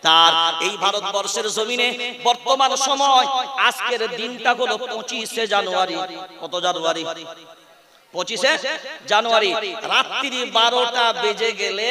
তার এই ভারতবর্ষের জমিনে বর্তমান সময় আজকের দিনটা হলো 25শে জানুয়ারি। কত জানুয়ারি? 25শে জানুয়ারি। রাত্রি 12টা বেজে গেলে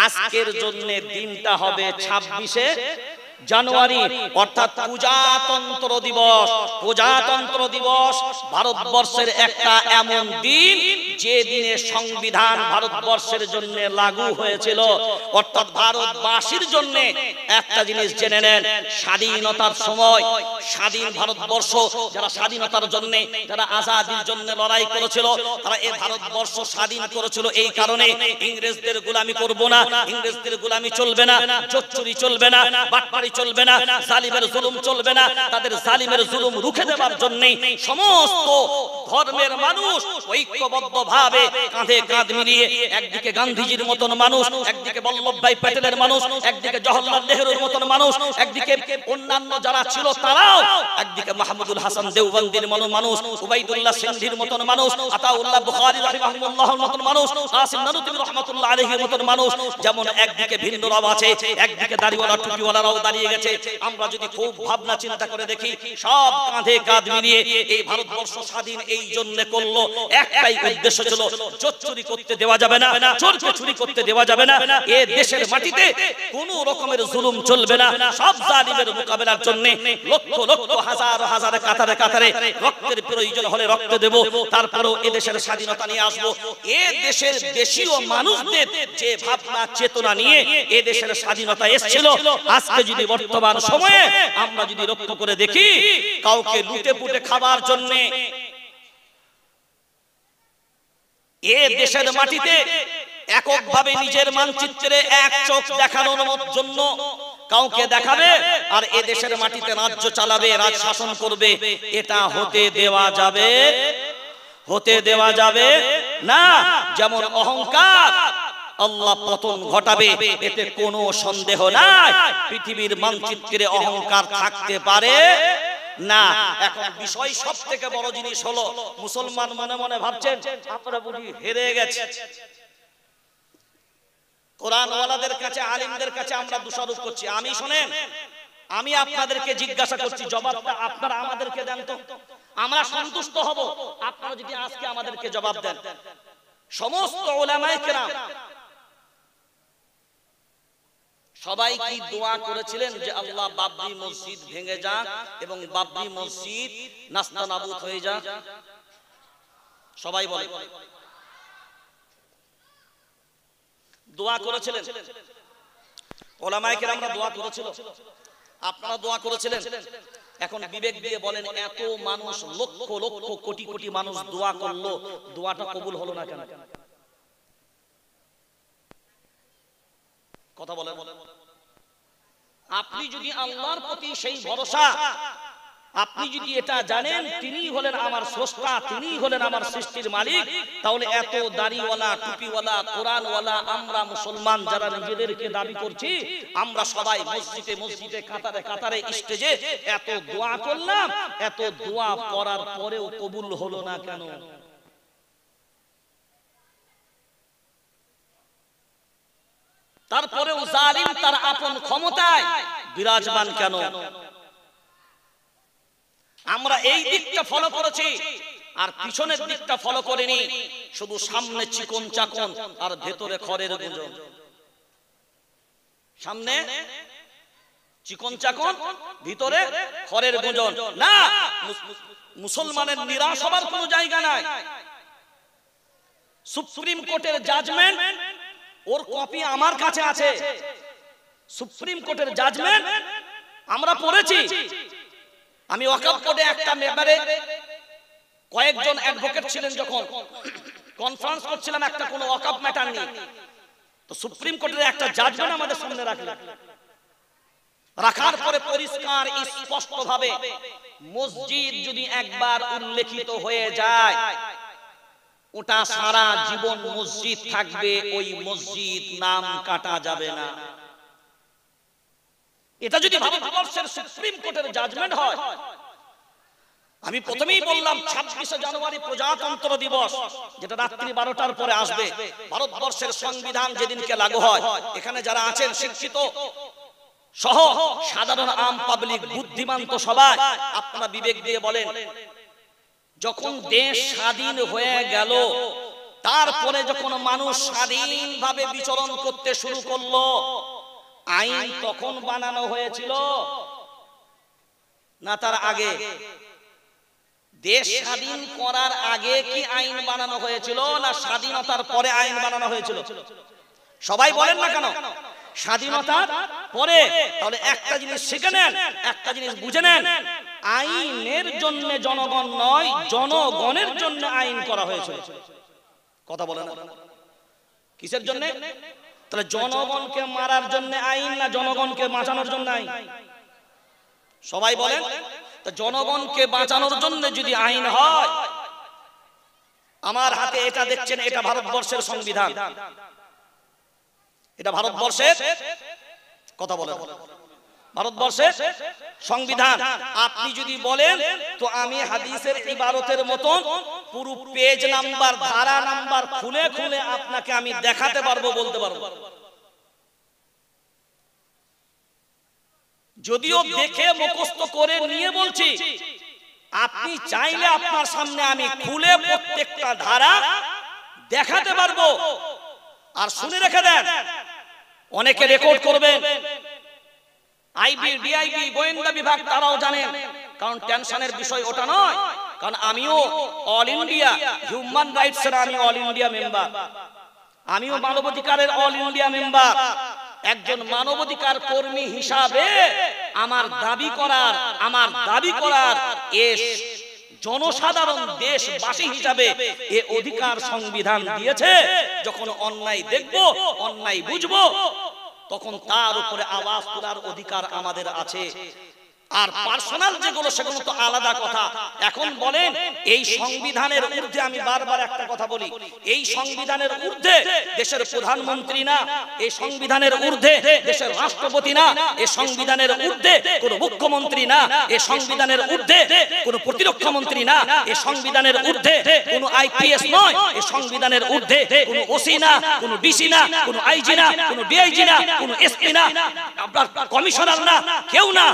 আজকের জন্য দিনটা হবে 26শে জানুয়ারি, অর্থাৎ প্রজাতন্ত্র দিবস। প্রজাতন্ত্র দিবস ভারতবর্ষের একটা এমন দিন যে দিনে সংবিধান ভারতবর্ষের জন্য লাগু হয়েছিল। অর্থাৎ ভারতবাসীর জন্য একটা জিনিস জেনে নেন, স্বাধীনতার সময় স্বাধীন ভারতবর্ষ, যারা স্বাধীনতার জন্য, যারা আজাদির জন্য লড়াই করেছিল, তারা এই ভারতবর্ষ স্বাধীন করেছিল এই কারণে ইংরেজদের গোলামি করব না, ইংরেজদের গোলামি চলবে না, চোরচুরি চলবে না, বাটপাড়ি চলবে না, জালিমের জুলুম চলবে না, তাদের জালিমের জুলুম রুখে দেওয়ার জন্য সমস্ত ধর্মের মানুষ ঐক্যবদ্ধভাবে কাঁধে কাঁধ মিলিয়ে, একদিকে গান্ধীজির মতন মানুষ, একদিকে বল্লভভাই প্যাটেলের মানুষ, একদিকে জওহরলাল নেহরুর মতন মানুষ, একদিকে অন্যান্য যারা ছিল তারাও, একদিকে মাহমুদুল হাসান দেওবন্দির মতন মানুষ, উবাইদুল্লাহ সিন্ধির মতন মানুষ, আতাউল্লাহ বুখারী রাহিমাহুল্লাহর মতন মানুষ, কাসিম নানুতুবি রাহমাতুল্লাহ আলাইহির মতন মানুষ। যেমন একদিকে ভিন্নরাও আছে, একদিকে দাড়িওয়ালা টুপিওয়ালারাও দাঁড়িয়ে গেছে। আমরা যদি খুব ভাবনা চিন্তা করে দেখি, সব কাঁধে কাঁধ মিলিয়ে এই ভারতবর্ষ স্বাধীন এই জন্য করলো, একটাই উদ্দেশ্য ছিল, চোর চুরি করতে দেওয়া যাবে না, চোরকে চুরি করতে দেওয়া যাবে না, এই দেশের মাটিতে কোনো রকমের জুলুম চলবে না। সব জালিমের মোকাবেলার জন্য লক্ষ লক্ষ হাজার হাজার কাতারে কাতারে রক্তের প্রয়োজন হলে রক্ত দেব, তারপরেও এ দেশের স্বাধীনতা নিয়ে আসবো। এ দেশের দেশীয় মানুষদের যে ভাবনা চেতনা নিয়ে এ দেশের স্বাধীনতা এসেছিল, আজকে যদি বর্তমান সময়ে আমরা যদি লক্ষ্য করে দেখি, কাউকে লুটে পুটে খাবার জন্য এ দেশের মাটিতে এককভাবে নিজের মানচিত্রে এক চোখ দেখানোর জন্য কাউকে দেখাবে আর এ দেশের মাটিতে রাজ্য চালাবে, রাজ শাসন করবে, এটা হতে দেওয়া যাবে? হতে দেওয়া যাবে না। যেমন অহংকার আল্লাহ পতন ঘটাবে, এতে কোনো সন্দেহ নাই। পৃথিবীর মানচিত্রে অহংকার থাকতে পারে না। এখন বিষয় সব থেকে বড় জিনিস হলো, মুসলমান মনে মনে ভাবছেন আমরা বুঝি হেরে গেছি। কোরআনওয়ালাদের কাছে, আলিমদের কাছে আমরা দোষারোপ করছি। আমি শোনেন, আমি আপনাদেরকে জিজ্ঞাসা করছি, জবাবটা আপনারা আমাদেরকে দেন তো, আমরা সন্তুষ্ট হব আপনারা যদি আজকে আমাদেরকে জবাব দেন। সমস্ত উলামায়ে কেরাম সবাই কি দোয়া করেছিলেন যে আল্লাহ বাবরি মসজিদ ভেঙে যাক এবং বাবরি মসজিদ নাস্তানাবুদ হয়ে যাক? সবাই বলে দোয়া করেছিলেন। উলামায়ে কেরামরা দোয়া করেছিল, আপনারা দোয়া করেছিলেন। এখন বিবেক দিয়ে বলেন, এত মানুষ, লক্ষ লক্ষ কোটি কোটি মানুষ দোয়া করলো, দোয়াটা কবুল হলো না কেন? কথা বলেন। আপনি যদি আল্লাহর প্রতি সেই ভরসা, আপনি যদি এটা জানেন তিনি হলেন আমার স্রষ্টা, তিনি হলেন আমার সৃষ্টির মালিক, তাহলে এত দাড়িওয়ালা, টুপিওয়ালা, কোরআনওয়ালা আমরা মুসলমান যারা নিজেদেরকে দাবি করছি, আমরা সবাই মসজিদে মসজিদে, কাতারে কাতারে, স্টেজে এত দোয়া করলাম, এত দোয়া করার পরেও কবুল হলো না কেন? তারপরেও জালিম তার আপন ক্ষমতায় বিরাজমান কেন? আমরা এই দিকটা ফলো করেছি আর পিছনের দিকটা ফলো করিনি, শুধু সামনে চিকন চাকন আর ভেতরে খড়ের গুঁজো। সামনে চিকন চাকন, ভিতরে খড়ের গুঁজন। না, মুসলমানের নিরাশ হবার কোনো জায়গা নাই। সুপ্রিম কোর্টের জাজমেন্ট, ওর কপি আমার কাছে আছে। সুপ্রিম কোর্টের জাজমেন্ট আমরা পড়েছি। আমি ওয়াকফ বোর্ডে একটা মেম্বারে কয়েকজন অ্যাডভোকেট ছিলেন, যখন কনফারেন্স করছিলাম একটা কোনো ওয়াকফ ম্যাটার নিয়ে, তো সুপ্রিম কোর্টের একটা জাজমেন্ট আমাদের সামনে রাখলেন। রাখার পরে পরিষ্কার স্পষ্টভাবে মসজিদ যদি একবার উল্লেখিত হয়ে যায়, ওটা সারা জীবন মসজিদ থাকবে, ওই মসজিদ নাম কাটা যাবে না। এটা যদি ভারতবর্ষের সুপ্রিম কোর্টের জাজমেন্ট হয়, আমি প্রথমেই বললাম 26শে জানুয়ারি প্রজাতন্ত্র দিবস, যেটা রাত্রি 12টার পরে আসবে। ভারতবর্ষের সংবিধান যেদিনকে লাগু হয়, এখানে যারা আছেন শিক্ষিত সহ সাধারণ আম পাবলিক বুদ্ধিমান তো সবাই, আপনারা বিবেক দিয়ে বলেন, যখন দেশ স্বাধীন হয়ে গেল, তারপরে যখন মানুষ স্বাধীনভাবে বিচরণ করতে শুরু করলো, আইন তখন বানানো হয়েছিল না তার আগে? দেশ স্বাধীন করার আগে কি আইন বানানো হয়েছিল, না স্বাধীনতার পরে আইন বানানো হয়েছিল? সবাই বলেন না কেন? স্বাধীনতার পরে। তাহলে একটা জিনিস শিখে নেন, একটা জিনিস বুঝে নেন, আইনের জন্য জনগণ নয়, জনগণের জন্য আইন করা হয়েছে। কথা বলেন না? কিসের জন্য? তাহলে জনগণকে মারার জন্য আইন, না জনগণকে বাঁচানোর জন্য আইন? সবাই বলেন। তো জনগণকে বাঁচানোর জন্য যদি আইন হয়, আমার হাতে এটা দেখছেন, এটা ভারতবর্ষের সংবিধান, এটা ভারতবর্ষের, কথা বলেন, ভারতবর্ষের সংবিধান। আপনি যদি বলেন তো আমি হাদিসের ইবারতের মতন পুরো পেজ নাম্বার, ধারা নাম্বার খুলে খুলে আপনাকে আমি দেখাতে পারবো, বলতে পারবো। যদিও দেখে মুখস্থ করে নিয়ে বলছি, আপনি চাইলে আপনার সামনে আমি খুলে প্রত্যেকটা ধারা দেখাতে পারবো। আর শুনে রেখে দেন, অনেকে রেকর্ড করবেন, আইবি, ডিআইবি, গোয়েন্দা বিভাগ তারাও জানেন, কারণ টেনশনের বিষয় ওটা নয়। কারণ আমিও অল ইন্ডিয়া হিউম্যান রাইটস এর আমি অল ইন্ডিয়া মেম্বার, আমিও মানবাধিকারের অল ইন্ডিয়া মেম্বার। একজন মানবাধিকার কর্মী হিসাবে আমার দাবি করার জনসাধারণ দেশবাসী হিসাবে এ অধিকার সংবিধান দিয়েছে। যখন অন্যায় দেখব, অন্যায় বুঝবো, তখন তার উপরে আওয়াজ তোলার অধিকার আমাদের আছে। আর পার্সোনাল যেগুলো সেগুলো তো আলাদা কথা। এখন বলেন, এই সংবিধানের ঊর্ধ্বে, আমি বারবার একটা কথা বলি, এই সংবিধানের ঊর্ধ্বে দেশের প্রধানমন্ত্রী না, এই সংবিধানের ঊর্ধ্বে দেশের রাষ্ট্রপতি না, এই সংবিধানের ঊর্ধ্বে কোনো মুখ্যমন্ত্রী না, এই সংবিধানের ঊর্ধ্বে কোনো প্রতিরক্ষা মন্ত্রী না, এই সংবিধানের ঊর্ধ্বে কোনো আইপিএস নয়, এই সংবিধানের ঊর্ধ্বে কোনো ওসি না, কোনো ডিসি না, কোনো আইজি না, কোনো ডিআইজি না, কোনো এসপি না, আপনার কমিশনার না, কেউ না।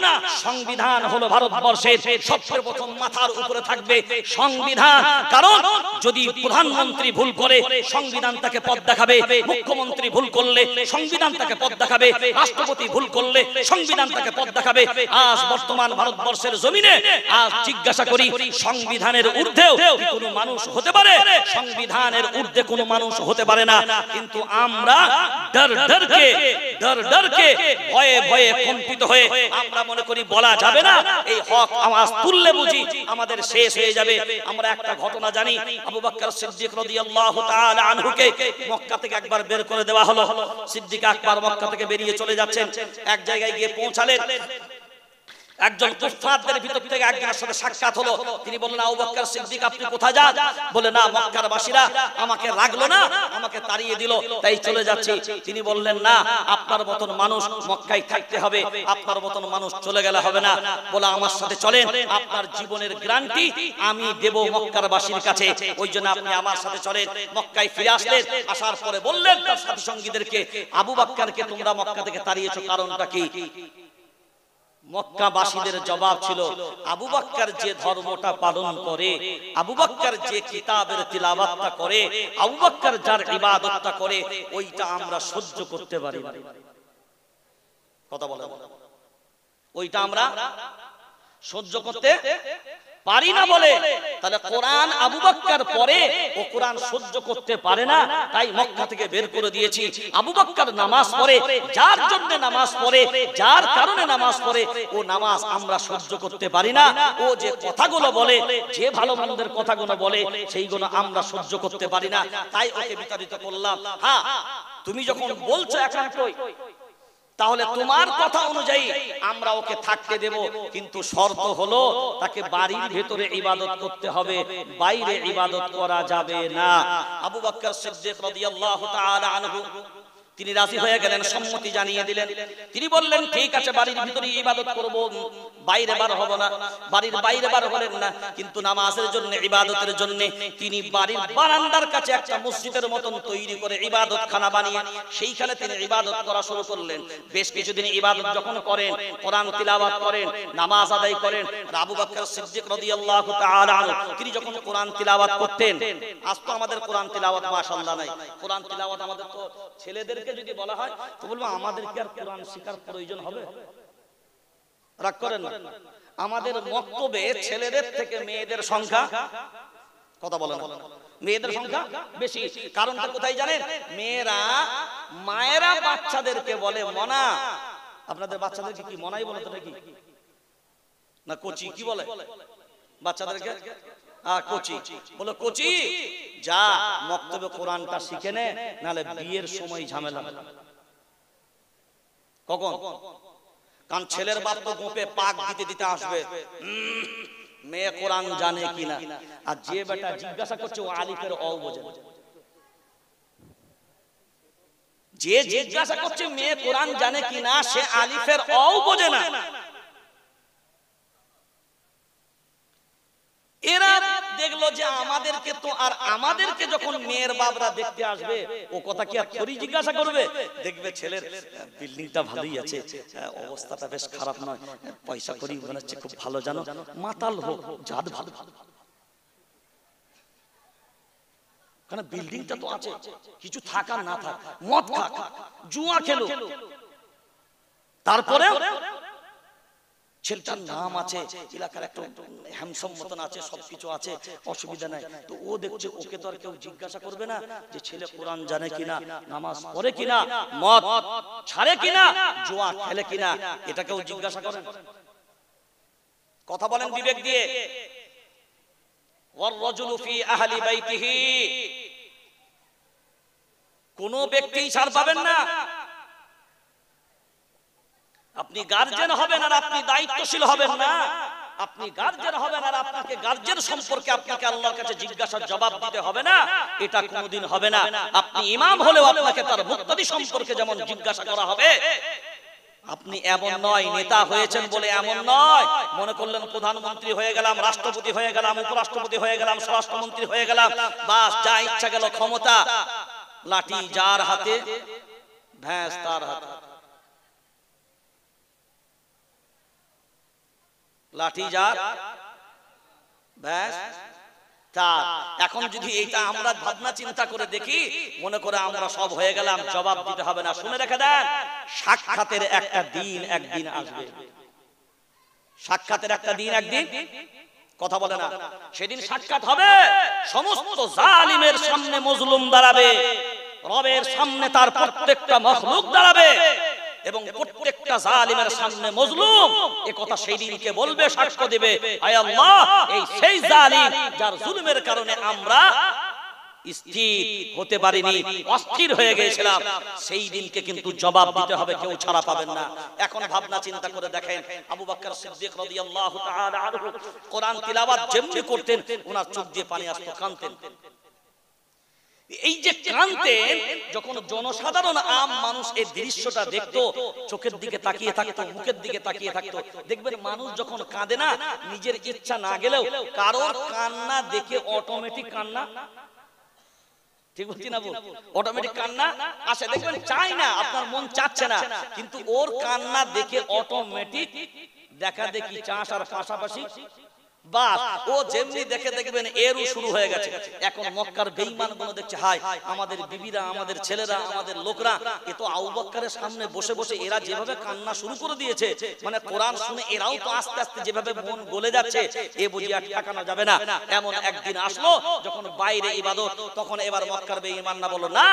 সংবিধান হলো ভারতবর্ষের সবচেয়ে প্রথম মাথার উপরে থাকবে সংবিধান। কারণ যদি প্রধানমন্ত্রী ভুল করে সংবিধান তাকে পথ দেখাবে, মুখ্যমন্ত্রী ভুল করলে সংবিধান তাকে পথ দেখাবে, রাষ্ট্রপতি ভুল করলে সংবিধান তাকে পথ দেখাবে। আজ বর্তমান ভারতবর্ষের জমিনে আজ জিজ্ঞাসা করি, সংবিধানের ঊর্ধ্বেও কি কোনো মানুষ হতে পারে? সংবিধানের ঊর্ধ্বে কোনো মানুষ হতে পারে না। কিন্তু আমরা ডরকে ভয়ে ভয়ে কম্পিত হয়ে আমরা মনে করি বলা যাবে না, এই হক আওয়াজ তুললে বুঝি আমাদের শেষ হয়ে যাবে। আমরা একটা ঘটনা জানি, আবু বকর সিদ্দিক রাদিয়াল্লাহু তাআলা আনহুকে মক্কা থেকে একবার বের করে দেওয়া হলো। সিদ্দিক আকবর মক্কা থেকে বেরিয়ে চলে যাচ্ছেন, এক জায়গায় গিয়ে পৌঁছালেন। একজন কুফফারদের ভিতর থেকে একজনের সাথে সাক্ষাৎ হলো। তিনি বললেন, আবু বকর সিদ্দিক আপনি কোথায় যান? বলে, না, মক্কার বাসীরা আমাকে রাখলো না, আমাকে তাড়িয়ে দিল, তাই চলে যাচ্ছি। তিনি বললেন, না, আপনার মতন মানুষ মক্কায় থাকতে হবে, আপনার মতন মানুষ চলে গেলে হবে না। বলে, আমার সাথে চলেন, আপনার জীবনের গ্যারান্টি আমি দেব মক্কার বাসীর কাছে, ওই জন্য আপনি আমার সাথে চলেন। মক্কায় ফিরে আসলেন, আসার পরে বললেন তার সাথী সঙ্গীদেরকে, আবু বকরকে তোমরা মক্কা থেকে তাড়িয়েছো, কারণটা কি? মক্কাবাসীদের জবাব ছিল, আবু বকর যে ধর্মটা পালন করে, আবু বকর যে কিতাবের তিলাওয়াতটা করে, আবু বকর যার ইবাদতটা করে, ওইটা আমরা সহ্য করতে পারি না। কথা বলে, ওইটা আমরা সহ্য করতে পারি না বলে। তাহলে কোরআন আবু বকর পরে, ও কোরআন সহ্য করতে পারে না, তাই মক্কা থেকে বের করে দিয়েছি। আবু বকর নামাজ পড়ে, যার জন্য নামাজ পড়ে, যার কারণে নামাজ পড়ে, ও নামাজ আমরা সহ্য করতে পারি না। ও যে কথাগুলো বলে, যে ভালো মন্দের কথাগুলো বলে, সেইগুলো আমরা সহ্য করতে পারি না, তাই ওকে বিতাড়িত করলাম। হ্যাঁ, তুমি যখন বলছো একান্তই, তাহলে তোমার কথা অনুযায়ী আমরা ওকে থাকতে দেব, কিন্তু শর্ত হলো তাকে বাড়ির ভেতরে ইবাদত করতে হবে, বাইরে ইবাদত করা যাবে না। আবু বকর সিদ্দিক রাদিয়াল্লাহু তাআলা আনহু তিনি রাজি হয়ে গেলেন, সম্মতি জানিয়ে দিলেন। তিনি বললেন ঠিক আছে, বাড়ির ভিতরে ইবাদত করব, বাইরে বার হব না। বাড়ির বাইরে বার হলেন না, কিন্তু নামাজের জন্য, ইবাদতের জন্য তিনি বাড়ির বারান্দার কাছে একটা মসজিদের মতন তৈরি করে ইবাদতখানা বানিয়ে সেইখানে তিনি ইবাদত করা শুরু করলেন। বেশ কিছুদিন ইবাদত যখন করেন, কোরআন তিলাওয়াত করেন, নামাজ আদায় করেন, আবু বকর সিদ্দিক রাদিয়াল্লাহু তাআলা আনহু তিনি যখন কোরআন তিলাওয়াত করতেন, আজ তো আমাদের কোরআন তিলাওয়াত মাশাআল্লাহ নাই। কোরআন তিলাওয়াত আমাদের তো ছেলেদেরকে যদি বলা হয় তো বলবো আমাদের কি আর কোরআন শেখার প্রয়োজন হবে? রাগ করেন না। আমাদের মক্তবে ছেলেদের থেকে মেয়েদের সংখ্যা, কথা বলেন না, মেয়েদের সংখ্যা বেশি। কারণটা কোথায় জানেন? মায়েরা বাচ্চাদেরকে বলে মনা। আপনাদের বাচ্চাদেরকে কি মনাই বলে তো নাকি? না কোচি কি বলে বাচ্চাদেরকে? কোচি বলো, কোচি যা মক্তবে কোরআনটা শিখে নে, নাহলে বিয়ের সময় ঝামেলা। কখন? কারণ ছেলের বাপ তো গোপে পাক দিতে দিতে আসবে, মেয়ে কোরআন জানে কিনা। আর যে বেটা জিজ্ঞাসা করছে ও আলিফের অ বোঝে, যে জিজ্ঞাসা করছে মেয়ে কোরআন জানে কিনা সে আলিফের অ বোঝে না। এরা দেখলো যে আমাদেরকে তো, আর আমাদেরকে যখন মেয়ের বাপরা দেখতে আসবে ও কথা কি আর থরি জিজ্ঞাসা করবে? দেখবে ছেলের বিল্ডিংটা ভালোই আছে, অবস্থাটা বেশ খারাপ নয়, পয়সা করি মনে হচ্ছে খুব ভালো, জানো মাতাল হোক জাত ভালো, কারণ বিল্ডিংটা তো আছে, কিছু থাকার না থাক, মদ খাক, জুয়া খেলো, তারপরে ছেলেটার নাম আছে, এলাকার একটা হ্যান্ডসাম মতন আছে, সবকিছু আছে, অসুবিধা নাই। তো ও দেখছে ওকে তো আর কেউ জিজ্ঞাসা করবে না যে ছেলে কোরআন জানে কিনা, নামাজ পড়ে কিনা, মদ ছাড়ে কিনা, জুয়া খেলে কিনা, এটা কেউ জিজ্ঞাসা করে? কথা বলেন বিবেক দিয়ে। ওয়ার-রাজুলু ফি আহলি বাইতিহি, কোন ব্যক্তি ছাড় পাবেন না। আপনি গার্জেন হবেন আর আপনি দায়িত্বশীল হবেন না। আপনি গার্জেন হবেন আর আপনাকে গার্জেন সম্পর্কে আপনাকে আল্লাহর কাছে জিজ্ঞাসার জবাব দিতে হবে না, এটা কোনোদিন হবে না। আপনি ইমাম হলেও আপনাকে তার মুক্তাদি সম্পর্কে যেমন জিজ্ঞাসা করা হবে। আপনি এমন নয়, নেতা হয়েছেন বলে এমন নয়, মনে করলেন প্রধানমন্ত্রী হয়ে গেলাম, রাষ্ট্রপতি হয়ে গেলাম, উপরাষ্ট্রপতি হয়ে গেলাম, স্বরাষ্ট্রমন্ত্রী হয়ে গেলাম, বাস যা ইচ্ছা গেল ক্ষমতা, লাঠি যার হাতে ভ্যাঁস তার হাতে, লাঠি যার ব্যাস তার। এখন যদি এইটা আমরা ভাবনা চিন্তা করে দেখি, মনে করে আমরা সব হয়ে গেলাম, জবাব দিতে হবে না। শুনে রেখে দেন, সাক্ষাতের একটা দিন একদিন আসবে, সাক্ষাতের একটা দিন একদিন, কথা বলে না, সেদিন সাক্ষাৎ হবে। সমস্ত জালিমের সামনে মজলুম দাঁড়াবে, রবের সামনে তার প্রত্যেকটা মখলুক দাঁড়াবে, এবং প্রত্যেকটা জালিমের সামনে মজলুম এ কথা সেই দিনকে বলবে, সাক্ষ্য দেবে, আয় আল্লাহ এই সেই জালিম যার জুলুমের কারণে আমরা স্থির হতে পারিনি, অস্থির হয়ে গিয়েছিলাম, সেই দিনকে কিন্তু জবাব দিতে হবে, কেউ ছাড়া পাবেন না। এখন ভাবনা চিন্তা করে দেখেন, আবু বকর সিদ্দিক রাদিয়াল্লাহু তাআলা আনহু কোরআন তিলাওয়াত যেমনি করতেন, ওনার চোখ দিয়ে পানি আসতো, কাঁদতেন। এই যে কাঁদতেন, যখন জনসাধারণ আম মানুষ এই দৃশ্যটা দেখতো, চোখের দিকে তাকিয়ে থাকতো, মুখের দিকে তাকিয়ে থাকতো। দেখবেন মানুষ যখন কাঁদে না, নিজের ইচ্ছা না গেলেও কারোর কান্না দেখে অটোমেটিক কান্না, ঠিক বলছি না বল, অটোমেটিক কান্না আসে। দেখবেন চাই না, আপনার মন চাচ্ছে না, কিন্তু ওর কান্না দেখে অটোমেটিক দেখা দেখি চাষ আর পাশাপাশি বাস, ও যেমনি দেখে দেখবেন এরও শুরু হয়ে গেছে। এখন মক্কার বেঈমানগুলো দেখছে, হায় আমাদের বিবিরা, আমাদের ছেলেরা, আমাদের লোকরা, এ তো আবু বকরের সামনে বসে বসে এরা যেভাবে কান্না শুরু করে দিয়েছে, মানে কোরআন শুনে এরাও তো আস্তে আস্তে যেভাবে মন গলে যাচ্ছে, এ বুঝি আর ঠেকানো যাবে না। এমন একদিন আসলো যখন বাইরে ইবাদত, তখন এবার মক্কার বেঈমানরা বলল, না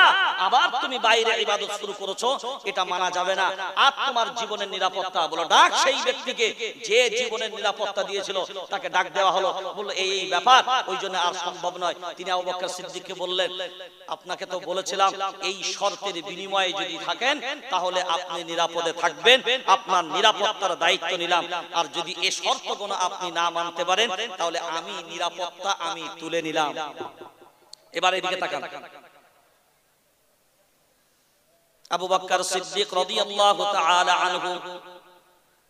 আবার তুমি বাইরে ইবাদত শুরু করেছো, এটা মানা যাবে না। আর তোমার জীবনের নিরাপত্তা, বলো ডাক সেই ব্যক্তিকে যে জীবনের নিরাপত্তা দিয়েছিল, তাকে ডাক দেওয়া হলো। বললো এই ব্যাপার, ওই জন্য আর সম্ভব নয়। তিনি আবু বকর সিদ্দিককে বললেন, আপনাকে তো বলেছিলাম এই শর্তের বিনিময়ে যদি থাকেন তাহলে আপনি নিরাপদে থাকবেন, আপনার নিরাপত্তার দায়িত্ব নিলাম, আর যদি এই শর্তগুলো আপনি না মানতে পারেন তাহলে আমি নিরাপত্তা আমি তুলে নিলাম। এবার এদিকে তাকান, আবু বকর সিদ্দিক রাদিয়াল্লাহু তাআলা আনহু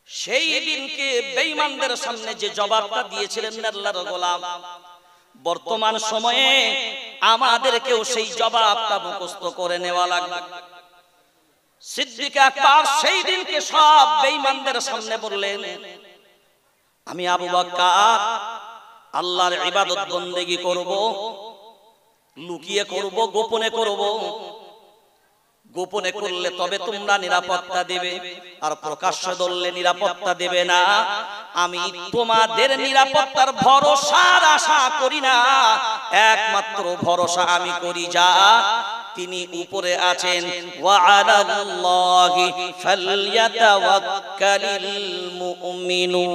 সেই দিনকে বেঈমানদের সামনে যে জবাবটা দিয়েছিলেন আল্লাহর গোলাম, বর্তমান সময়ে আমাদেরকেও সেই জবাবটা মুখস্থ করে নেওয়া লাগবে। সিদ্দিক আকবর সেই দিনকে সব বেঈমানদের সামনে বললেন, আমি আবু বকর আল্লাহর ইবাদত বন্দেগী করব, লুকিয়ে করব, গোপনে করব। গোপনে করলে তবে তোমরা নিরাপত্তা দেবে, আর প্রকাশ্যে ধরলে নিরাপত্তা দেবে না। আমি তোমাদের নিরাপত্তার ভরসার আশা করি না, একমাত্র ভরসা আমি করি যা তিনি উপরে আছেন। ওয়া আলাল্লাহি ফালইয়াতাওয়াক্কালিল মুমিনুন।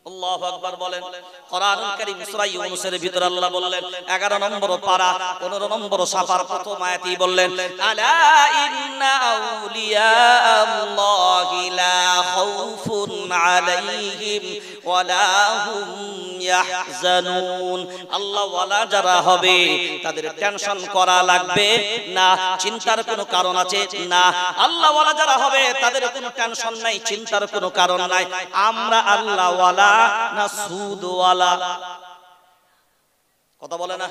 আল্লাহু আকবার বলেন। কোরআনুল কারীম সূরা ইউনূসের ভিতরে আল্লাহ বললেন 11 নম্বর পারা 15 নম্বর সাফার প্রথম আয়াতেই বললেন, আলা ইন্না আউলিয়া আল্লাহি লা খাউফুন আলাইহিম ওয়া লা হুম ইয়াহজানুন। আল্লাহ ওয়ালা যারা হবে তাদের টেনশন করা লাগবে না, চিন্তার কোনো কারণ আছে না। আল্লাহ ওয়ালা যারা হবে তাদের কোনো টেনশন নাই, চিন্তার কোনো কারণ নাই। আমরা আল্লাহ ওয়ালা না সুদ ওয়ালা? কথা বলে না।